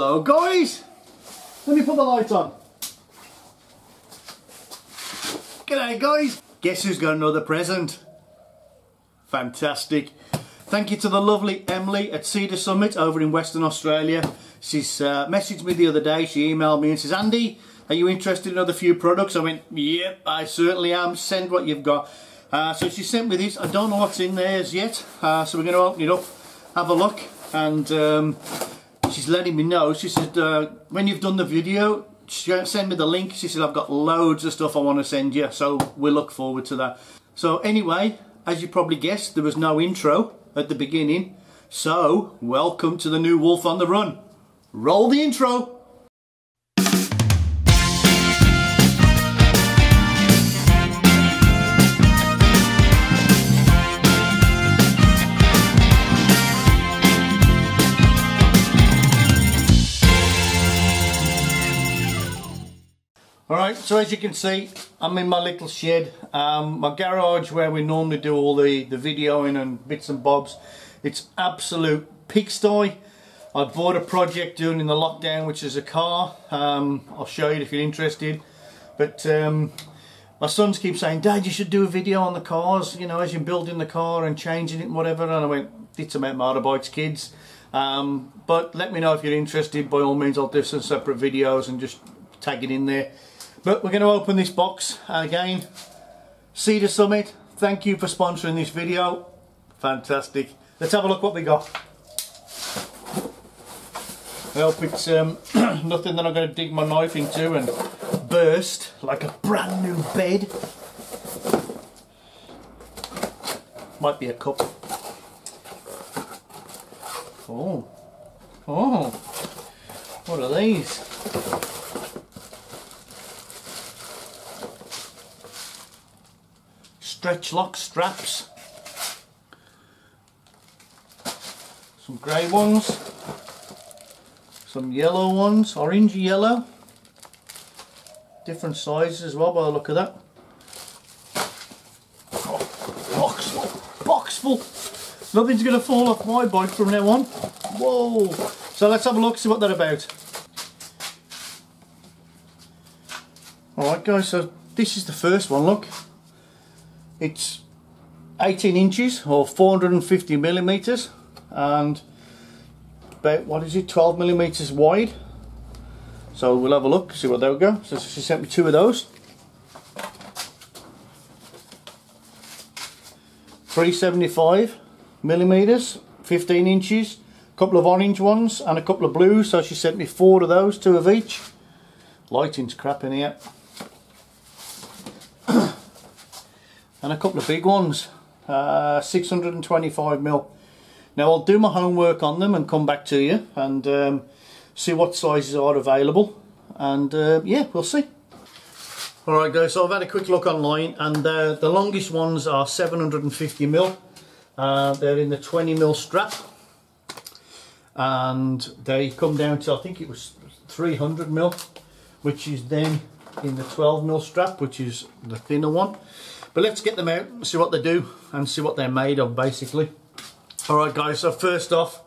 Hello guys! Let me put the lights on. G'day guys! Guess who's got another present? Fantastic. Thank you to the lovely Emily at Cedar Summit over in Western Australia. She's messaged me the other day, she emailed me and says, Andy, are you interested in another few products? I went, yep, I certainly am, send what you've got. So she sent me this, I don't know what's in there as yet, so we're going to open it up, have a look, and she's letting me know. She said, when you've done the video, send me the link. She said, I've got loads of stuff I want to send you, so we'll look forward to that. So anyway, as you probably guessed, there was no intro at the beginning, so welcome to the new Wulf on the Run. Roll the intro. Alright, so as you can see, I'm in my little shed, my garage where we normally do all the videoing and bits and bobs. It's absolute pigsty. I bought a project during the lockdown, which is a car. I'll show you if you're interested. But my sons keep saying, Dad, you should do a video on the cars, you know, as you're building the car and changing it and whatever. And I went, it's about motorbikes, kids. But let me know if you're interested. By all means, I'll do some separate videos and just tag it in there. But we're going to open this box again. Cedar Summit, thank you for sponsoring this video. Fantastic. Let's have a look what we got. I hope it's nothing that I'm going to dig my knife into and burst like a brand new bed. Might be a cup. Oh, oh, what are these? Stretch-loc straps. Some grey ones. Some yellow ones, orange yellow. Different sizes as well by the look of that. Oh, box full, box full. Nothing's going to fall off my bike from now on. Whoa. So let's have a look, see what they're about. Alright guys, so this is the first one, look. It's 18 inches or 450 millimeters and about, what is it, 12 millimeters wide. So we'll have a look, see what they'll go. So she sent me two of those. 375 millimeters, 15 inches, a couple of orange ones and a couple of blues. So she sent me four of those, two of each. Lighting's crap in here. And a couple of big ones, 625 mil. Now I'll do my homework on them and come back to you and see what sizes are available, and yeah, we'll see. Alright guys, so I've had a quick look online, and the longest ones are 750 mil. They're in the 20 mil strap, and they come down to, I think it was 300 mil, which is then in the 12 mil strap, which is the thinner one. But let's get them out and see what they do and see what they're made of basically. Alright guys, so first off,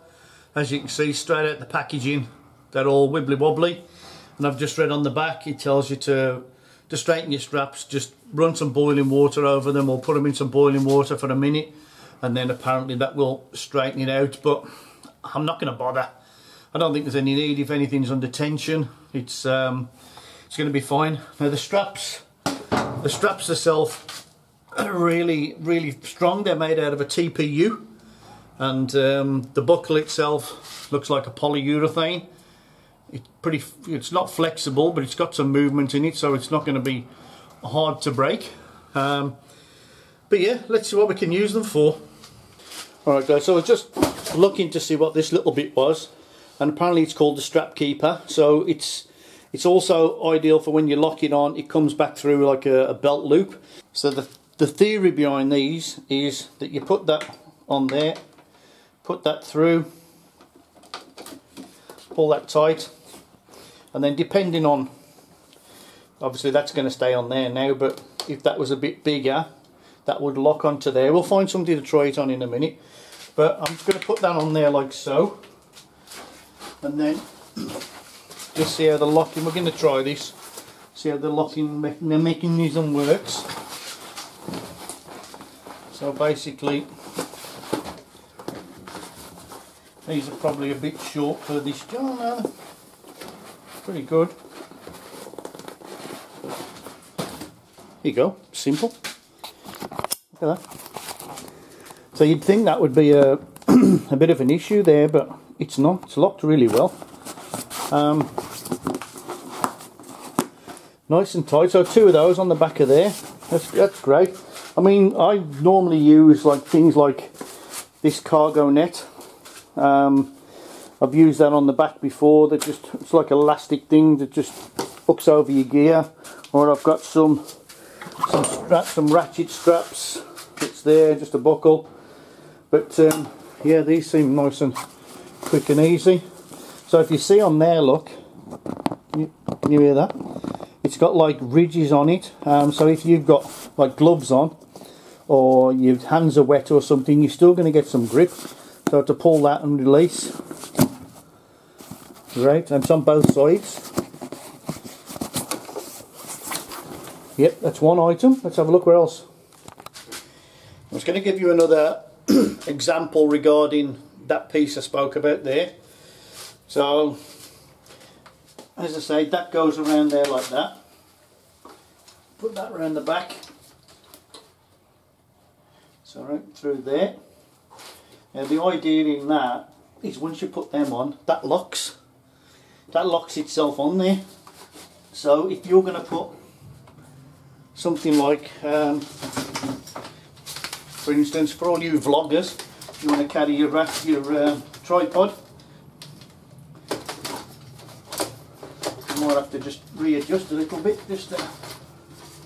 as you can see straight out the packaging, they're all wibbly wobbly, and I've just read on the back it tells you to straighten your straps, just run some boiling water over them or put them in some boiling water for a minute, and then apparently that will straighten it out, but I'm not going to bother. I don't think there's any need. If anything's under tension, it's going to be fine. Now the straps themselves are really strong. They're made out of a TPU, and the buckle itself looks like a polyurethane. It's not flexible, but it's got some movement in it, so it's not going to be hard to break. But yeah, let's see what we can use them for. Alright guys, so I was just looking to see what this little bit was, and apparently it's called the strap keeper. So it's also ideal for when you lock it on, it comes back through like a belt loop. So the theory behind these is that you put that on there, put that through, pull that tight, and then depending on, obviously that's going to stay on there now, but if that was a bit bigger, that would lock onto there. We'll find something to try it on in a minute, but I'm just going to put that on there like so, and then just see how the locking, we're going to try this, see how the locking mechanism works. So basically these are probably a bit short for this job. No, pretty good. Here you go, simple. Look at that. So you'd think that would be a a bit of an issue there, but it's not. It's locked really well. Nice and tight. So 2 of those on the back of there. That's great. I mean, I normally use like things like this cargo net. I've used that on the back before. That just, it's like an elastic thing that just hooks over your gear. Or I've got some ratchet straps. It's there, just a buckle. But yeah, these seem nice and quick and easy. So if you see on there, look, can you hear that? It's got like ridges on it. So if you've got like gloves on, or your hands are wet or something, you're still going to get some grip. So to pull that and release. Right, and it's on both sides. Yep, that's one item. Let's have a look where else. I was going to give you another example regarding that piece I spoke about there. So, as I say, that goes around there like that. Put that around the back. So right through there. Now the idea in that is once you put them on, that locks itself on there. So if you're going to put something like, for instance, for all you vloggers, you want to carry your tripod, you might have to just readjust a little bit just to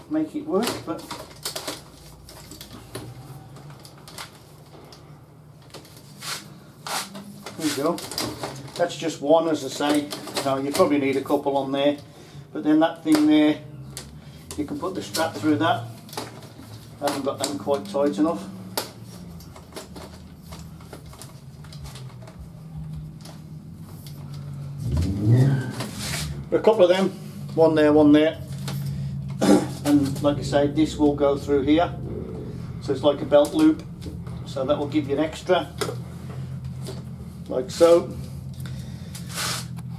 make it work, but there you go. That's just one, as I say. Now you probably need a couple on there, but then that thing there, you can put the strap through that. I haven't got them quite tight enough. A couple of them, one there, and like I say, this will go through here, so it's like a belt loop, so that will give you an extra, like so.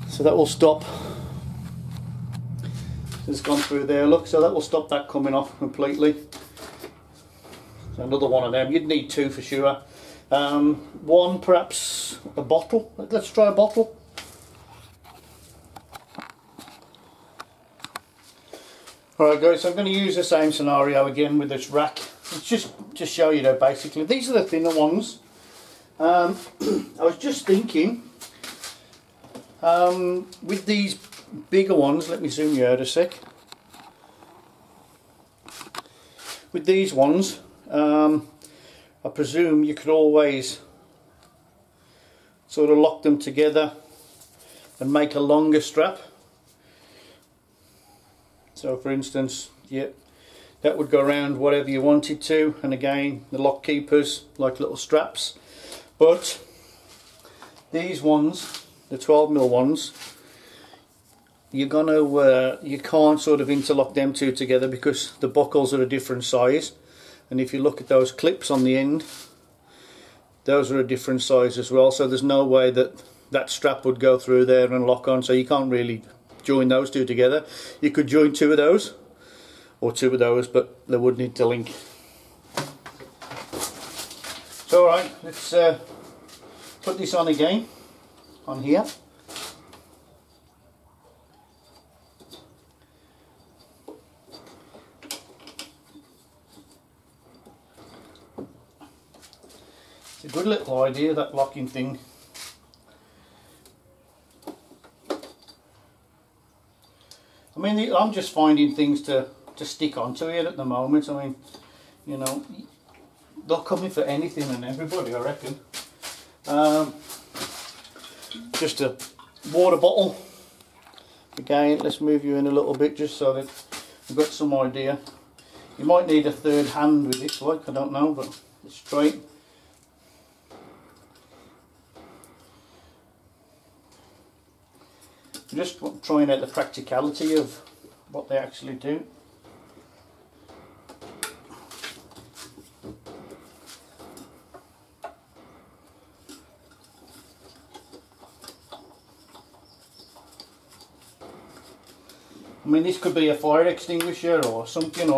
So that will stop. It's gone through there, look, so that will stop that coming off completely. So another one of them, you'd need 2 for sure. One, perhaps a bottle. Let's try a bottle. Alright guys, so I'm going to use the same scenario again with this rack. It's just to show you though, basically. These are the thinner ones. I was just thinking, with these bigger ones, let me zoom you out a sec. With these ones, I presume you could always sort of lock them together and make a longer strap. So for instance, yeah, that would go around whatever you wanted to, and again the lock keepers like little straps. But these ones, the 12mm ones, you can't sort of interlock them two together because the buckles are a different size, and if you look at those clips on the end, those are a different size as well, so there's no way that that strap would go through there and lock on, so you can't really join those two together. You could join 2 of those or 2 of those, but they would need to link. So alright, let's put this on again on here. It's a good little idea, that locking thing. I mean, I'm just finding things to stick onto it at the moment. I mean, you know, they'll come in for anything and everybody, I reckon. Just a water bottle. Again, let's move you in a little bit just so that you've got some idea. You might need a third hand with this, like, I don't know, but it's straight. Just trying out the practicality of what they actually do. I mean, this could be a fire extinguisher or something,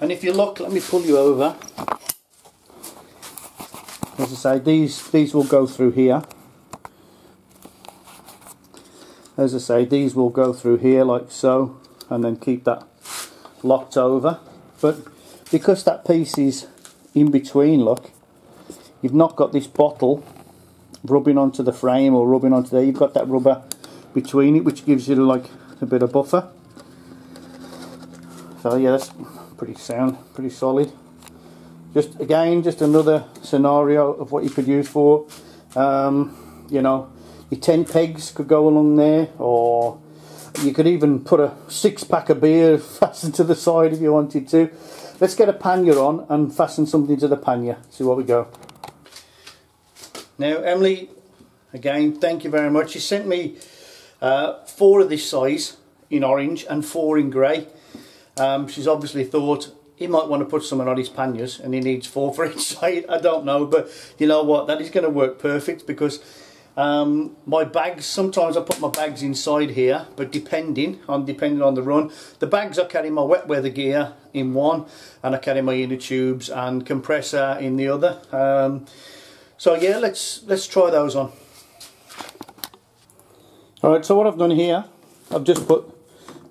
and if you look, let me pull you over. As I say, these will go through here. As I say, these will go through here like so, and then keep that locked over. But because that piece is in between, look, you've not got this bottle rubbing onto the frame or rubbing onto there. You've got that rubber between it, which gives you like a bit of buffer. So yeah, that's pretty sound, pretty solid. Just again, just another scenario of what you could use for. You know, your 10 pegs could go along there, or you could even put a 6-pack of beer fastened to the side if you wanted to. Let's get a pannier on and fasten something to the pannier. See what we go. Now, Emily, again, thank you very much. She sent me 4 of this size in orange and 4 in grey. She's obviously thought he might want to put something on his panniers and he needs 4 for each side. I don't know, but you know what, that is going to work perfect, because my bags, sometimes I put my bags inside here, but depending on the run, the bags I carry my wet weather gear in one, and I carry my inner tubes and compressor in the other. So yeah, let's try those on. Alright, so what I've done here, I've just put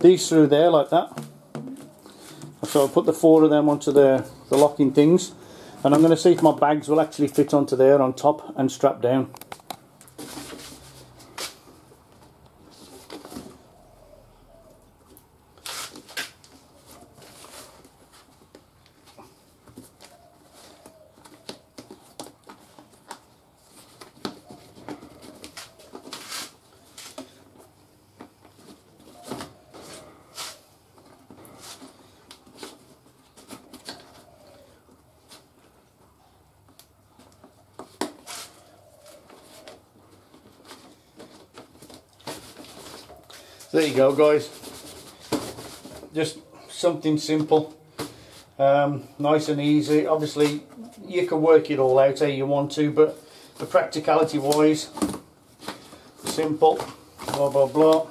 these through there like that. So I'll put the 4 of them onto the locking things, and I'm going to see if my bags will actually fit onto there on top and strap down. There you go, guys, just something simple, nice and easy. Obviously you can work it all out how you want to, but the practicality wise, simple, blah blah blah,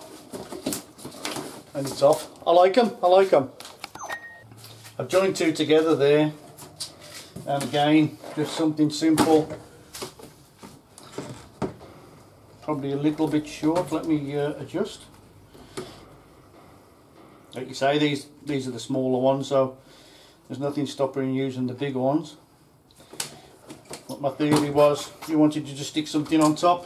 and it's off. I like them, I like them. I've joined 2 together there, and again, just something simple. Probably a little bit short, let me adjust. Like you say, these are the smaller ones, so there's nothing stopping you using the bigger ones. What my theory was, you wanted to just stick something on top.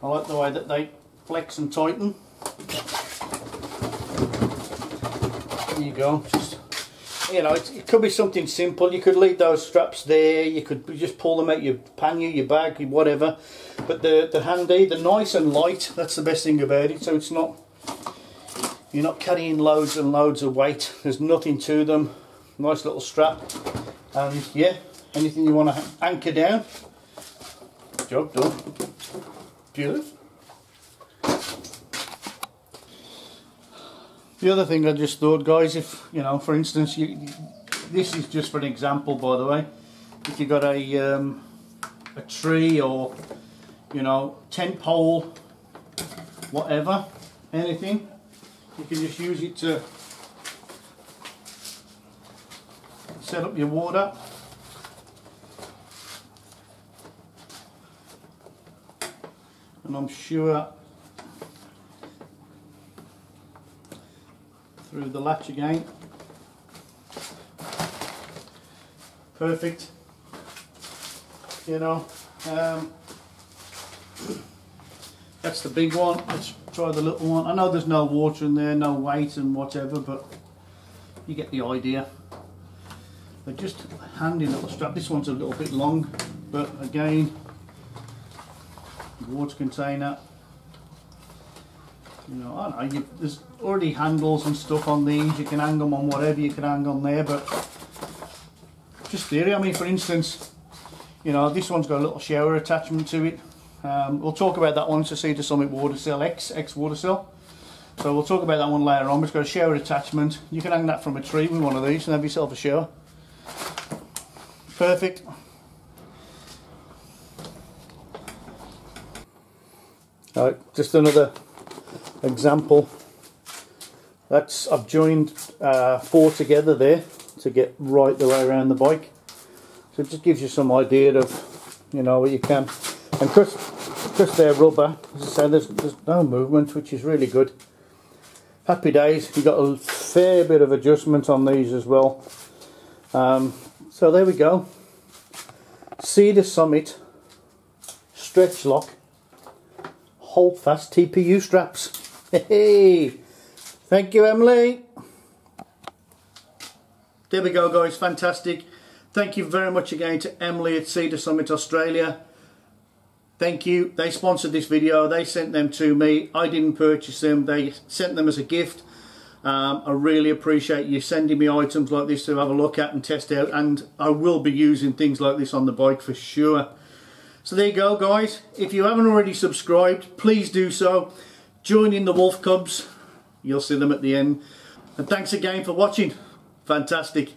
I like the way that they flex and tighten. There you go. Just, you know, it could be something simple. You could leave those straps there. You could just pull them out your pannier, your bag, whatever. But they're handy, they're nice and light. That's the best thing about it. So it's not, you're not carrying loads and loads of weight. There's nothing to them. Nice little strap. And yeah, anything you want to anchor down, job done. Beautiful. The other thing I just thought, guys, if you know, for instance, this is just for an example, by the way. If you got a tree, or you know, tent pole, whatever, anything, you can just use it to set up your water. And I'm sure through the latch again, perfect, you know. That's the big one. Let's try the little one. I know there's no water in there, no weight and whatever, but you get the idea. They're just a handy little strap. This one's a little bit long, but again, water container. You know, I don't know, there's already handles and stuff on these. You can hang them on whatever you can hang on there, but just theory. I mean, for instance, You know, this one's got a little shower attachment to it. We'll talk about that one. It's a Cedar Summit water cell, X water cell. So we'll talk about that one later on. It's got a shower attachment. You can hang that from a tree with one of these and have yourself a shower. Perfect. Alright, just another example. I've joined 4 together there to get right the way around the bike. So it just gives you some idea of, you know, what you can. And because they're rubber, as I said, there's no movement, which is really good. Happy days. You've got a fair bit of adjustment on these as well. So there we go. Cedar Summit Stretch-loc hold fast TPU straps. Hey, thank you, Emily. There we go, guys. Fantastic. Thank you very much again to Emily at Cedar Summit Australia. Thank you. They sponsored this video. They sent them to me. I didn't purchase them. They sent them as a gift. I really appreciate you sending me items like this to have a look at and test out, and I will be using things like this on the bike for sure. So there you go, guys. If you haven't already subscribed, please do so. Join in the Wulf Cubs. You'll see them at the end. And thanks again for watching. Fantastic.